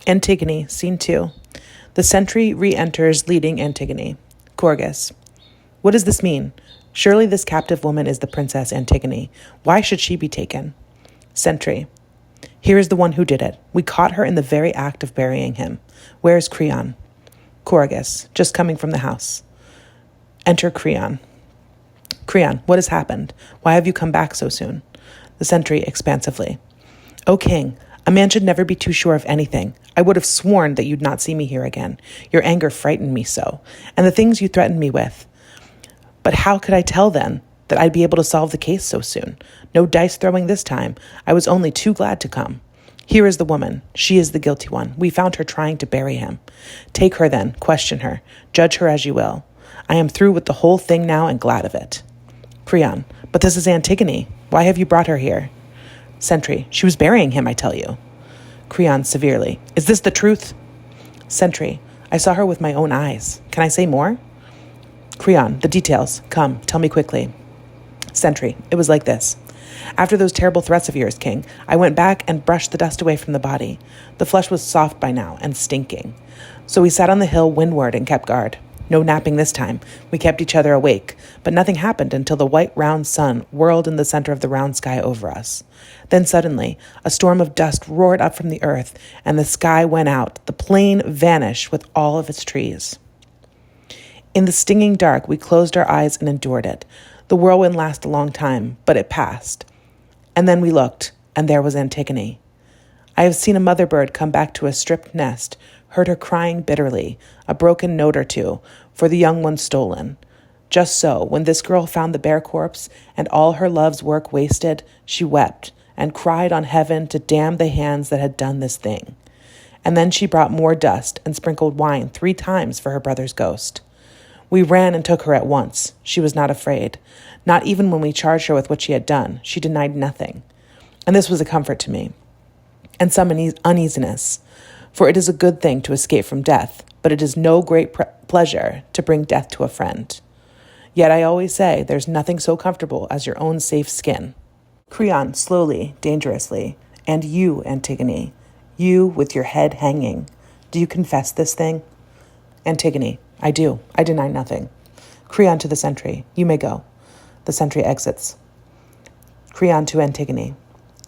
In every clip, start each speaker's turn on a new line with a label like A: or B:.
A: Antigone, Scene 2. The sentry re-enters leading Antigone. Chorus. What does this mean? Surely this captive woman is the Princess Antigone. Why should she be taken? Sentry. Here is the one who did it. We caught her in the very act of burying him. Where is Creon? Chorus. Just coming from the house. Enter Creon. Creon, what has happened? Why have you come back so soon? The sentry expansively. O king, a man should never be too sure of anything. I would have sworn that you'd not see me here again. Your anger frightened me so, and the things you threatened me with. But how could I tell then that I'd be able to solve the case so soon? No dice throwing this time. I was only too glad to come. Here is the woman. She is the guilty one. We found her trying to bury him. Take her then, question her, judge her as you will. I am through with the whole thing now and glad of it. Creon, but this is Antigone. Why have you brought her here? Sentry, she was burying him, I tell you. Creon severely, is this the truth? Sentry, I saw her with my own eyes. Can I say more? Creon, the details. Come, tell me quickly. Sentry, it was like this. After those terrible threats of yours, King, I went back and brushed the dust away from the body. The flesh was soft by now and stinking. So we sat on the hill windward and kept guard. No napping this time. We kept each other awake, but nothing happened until the white round sun whirled in the center of the round sky over us. Then suddenly, a storm of dust roared up from the earth, and the sky went out. The plain vanished with all of its trees. In the stinging dark, we closed our eyes and endured it. The whirlwind lasted a long time, but it passed. And then we looked, and there was Antigone. I have seen a mother bird come back to a stripped nest, heard her crying bitterly, a broken note or two, for the young one stolen. Just so, when this girl found the bare corpse and all her love's work wasted, she wept and cried on heaven to damn the hands that had done this thing. And then she brought more dust and sprinkled wine 3 times for her brother's ghost. We ran and took her at once. She was not afraid. Not even when we charged her with what she had done. She denied nothing. And this was a comfort to me, and some uneasiness. For it is a good thing to escape from death, but it is no great pleasure to bring death to a friend. Yet I always say there's nothing so comfortable as your own safe skin. Creon, slowly, dangerously. And you, Antigone, you with your head hanging. Do you confess this thing? Antigone, I do. I deny nothing. Creon to the sentry. You may go. The sentry exits. Creon to Antigone.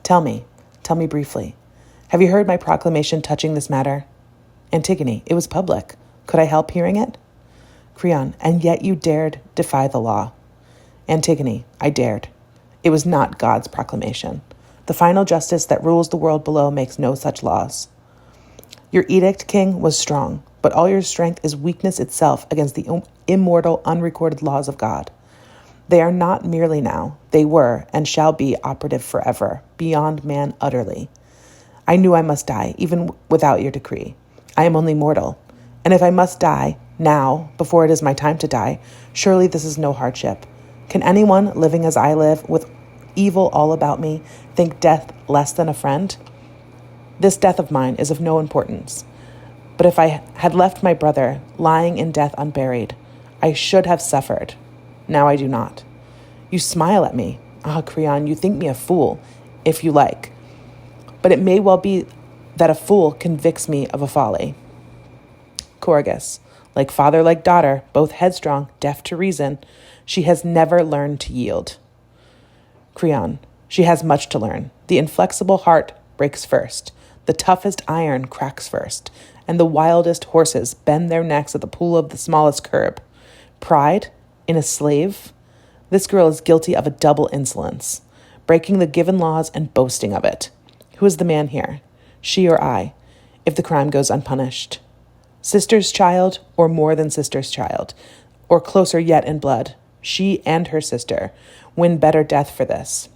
A: Tell me briefly. Have you heard my proclamation touching this matter? Antigone, it was public. Could I help hearing it? Creon, and yet you dared defy the law. Antigone, I dared. It was not God's proclamation. The final justice that rules the world below makes no such laws. Your edict, King, was strong, but all your strength is weakness itself against the immortal, unrecorded laws of God. They are not merely now. They were and shall be operative forever, beyond man utterly. I knew I must die, even without your decree. I am only mortal. And if I must die, now, before it is my time to die, surely this is no hardship. Can anyone, living as I live, with evil all about me, think death less than a friend? This death of mine is of no importance. But if I had left my brother lying in death unburied, I should have suffered. Now I do not. You smile at me. Ah, Creon, you think me a fool, if you like. But it may well be that a fool convicts me of a folly. Chorus. Like father, like daughter, both headstrong, deaf to reason, she has never learned to yield. Creon. She has much to learn. The inflexible heart breaks first. The toughest iron cracks first. And the wildest horses bend their necks at the pull of the smallest curb. Pride in a slave? This girl is guilty of a double insolence, breaking the given laws and boasting of it. Who is the man here? She or I, if the crime goes unpunished? Sister's child, or more than sister's child, or closer yet in blood? She and her sister win better death for this.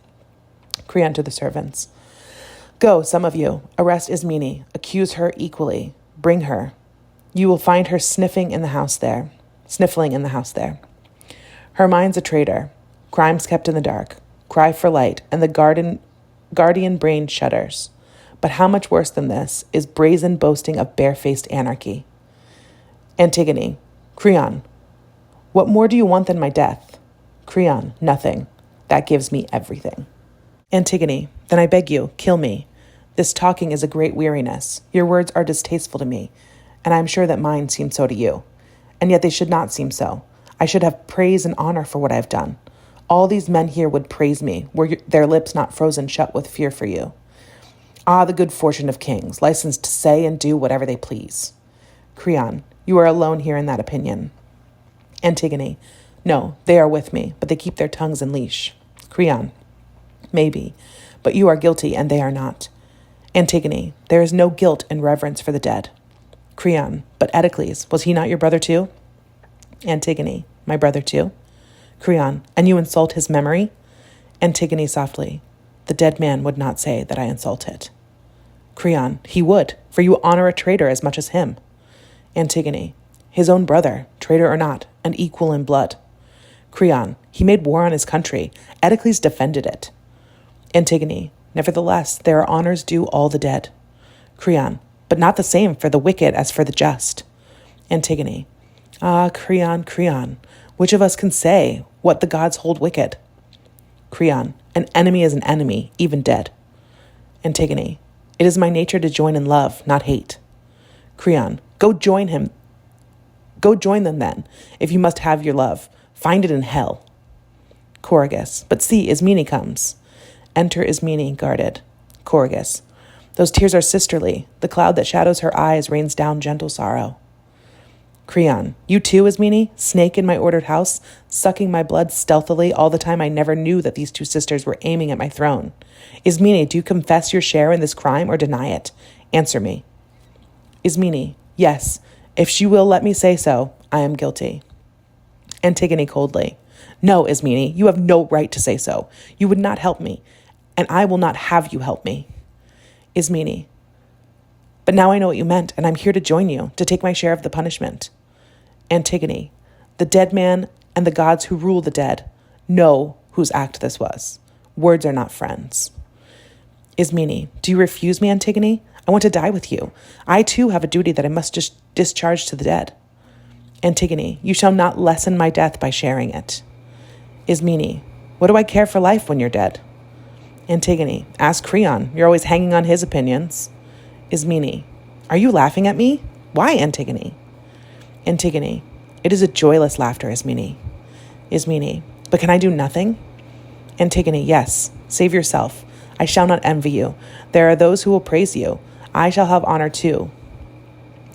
A: Creon to the servants. Go, some of you. Arrest Ismene. Accuse her equally. Bring her. You will find her sniffling in the house there. Her mind's a traitor. Crimes kept in the dark. Cry for light, and the guardian brain shudders. But how much worse than this is brazen boasting of barefaced anarchy. Antigone. Creon. What more do you want than my death? Creon. Nothing. That gives me everything. Antigone. Then I beg you, kill me. This talking is a great weariness. Your words are distasteful to me, and I am sure that mine seem so to you. And yet they should not seem so. I should have praise and honor for what I have done. All these men here would praise me, were their lips not frozen shut with fear for you. Ah, the good fortune of kings, licensed to say and do whatever they please. Creon, you are alone here in that opinion. Antigone, no, they are with me, but they keep their tongues in leash. Creon, maybe, but you are guilty and they are not. Antigone, there is no guilt in reverence for the dead. Creon, but Oedicles, was he not your brother too? Antigone, my brother too? Creon, and you insult his memory? Antigone softly, the dead man would not say that I insult it. Creon, he would, for you honor a traitor as much as him. Antigone, his own brother, traitor or not, and equal in blood. Creon, he made war on his country. Oedicles defended it. Antigone, nevertheless, there are honors due all the dead. Creon, but not the same for the wicked as for the just. Antigone, ah, Creon, Creon, which of us can say what the gods hold wicked? Creon, an enemy is an enemy, even dead. Antigone, it is my nature to join in love, not hate. Creon, go join him. Go join them then, if you must have your love. Find it in hell. Choragus, but see, Ismene comes. Enter Ismene, guarded. Choragus, those tears are sisterly. The cloud that shadows her eyes rains down gentle sorrow. Creon, you too, Ismene, snake in my ordered house, sucking my blood stealthily all the time I never knew that these two sisters were aiming at my throne. Ismene, do you confess your share in this crime or deny it? Answer me. Ismene, yes, if she will let me say so, I am guilty. Antigone coldly, no, Ismene, you have no right to say so. You would not help me, and I will not have you help me. Ismene, but now I know what you meant, and I'm here to join you, to take my share of the punishment. Antigone, the dead man and the gods who rule the dead know whose act this was. Words are not friends. Ismene, do you refuse me, Antigone? I want to die with you. I too have a duty that I must discharge to the dead. Antigone, you shall not lessen my death by sharing it. Ismene, what do I care for life when you're dead? Antigone, ask Creon. You're always hanging on his opinions. Ismene, are you laughing at me? Why, Antigone? Antigone, it is a joyless laughter, Ismene. Ismene, but can I do nothing? Antigone, yes, save yourself. I shall not envy you. There are those who will praise you. I shall have honor too.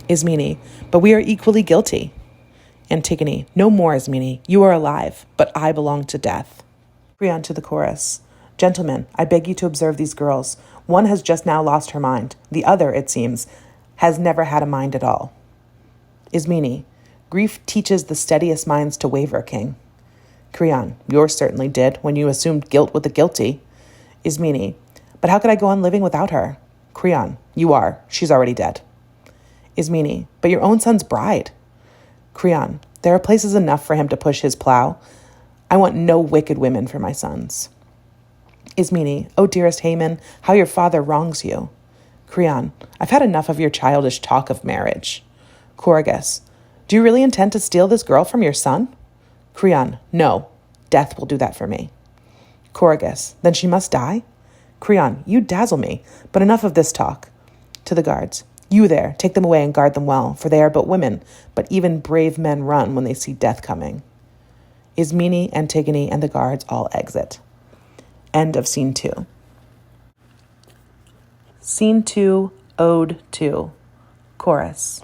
A: Ismene, but we are equally guilty. Antigone, no more, Ismene. You are alive, but I belong to death. Creon to the chorus. Gentlemen, I beg you to observe these girls. One has just now lost her mind. The other, it seems, has never had a mind at all. Ismene, grief teaches the steadiest minds to waver, king. Creon, yours certainly did when you assumed guilt with the guilty. Ismene, but how could I go on living without her? Creon, you are. She's already dead. Ismene, but your own son's bride. Creon, there are places enough for him to push his plow. I want no wicked women for my sons. Ismene, O dearest Haman, how your father wrongs you. Creon, I've had enough of your childish talk of marriage. Choragus, do you really intend to steal this girl from your son? Creon, no, death will do that for me. Choragus, then she must die? Creon, you dazzle me, but enough of this talk. To the guards, you there, take them away and guard them well, for they are but women, but even brave men run when they see death coming. Ismene, Antigone, and the guards all exit. End of Scene 2. Scene 2, Ode 2. Chorus.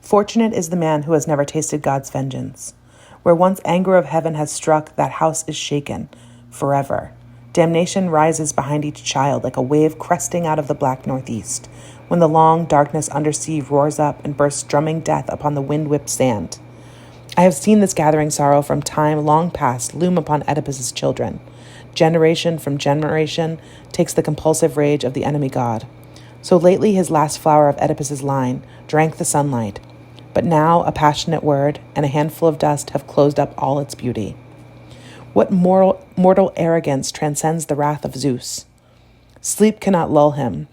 A: Fortunate is the man who has never tasted God's vengeance. Where once anger of heaven has struck, that house is shaken forever. Damnation rises behind each child like a wave cresting out of the black northeast, when the long darkness undersea roars up and bursts drumming death upon the wind-whipped sand. I have seen this gathering sorrow from time long past loom upon Oedipus's children. Generation from generation takes the compulsive rage of the enemy god. So lately his last flower of Oedipus's line drank the sunlight, but now a passionate word and a handful of dust have closed up all its beauty. What mortal arrogance transcends the wrath of Zeus? Sleep cannot lull him,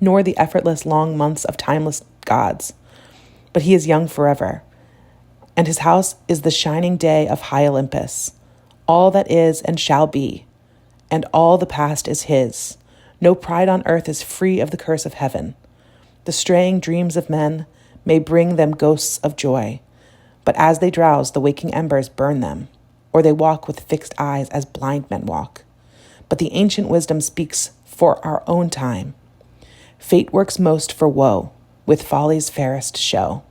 A: nor the effortless long months of timeless gods. But he is young forever, and his house is the shining day of high Olympus. All that is and shall be, and all the past is his. No pride on earth is free of the curse of heaven. The straying dreams of men may bring them ghosts of joy, but as they drowse, the waking embers burn them, or they walk with fixed eyes as blind men walk. But the ancient wisdom speaks for our own time. Fate works most for woe, with folly's fairest show.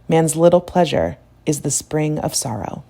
A: Man's little pleasure is the spring of sorrow.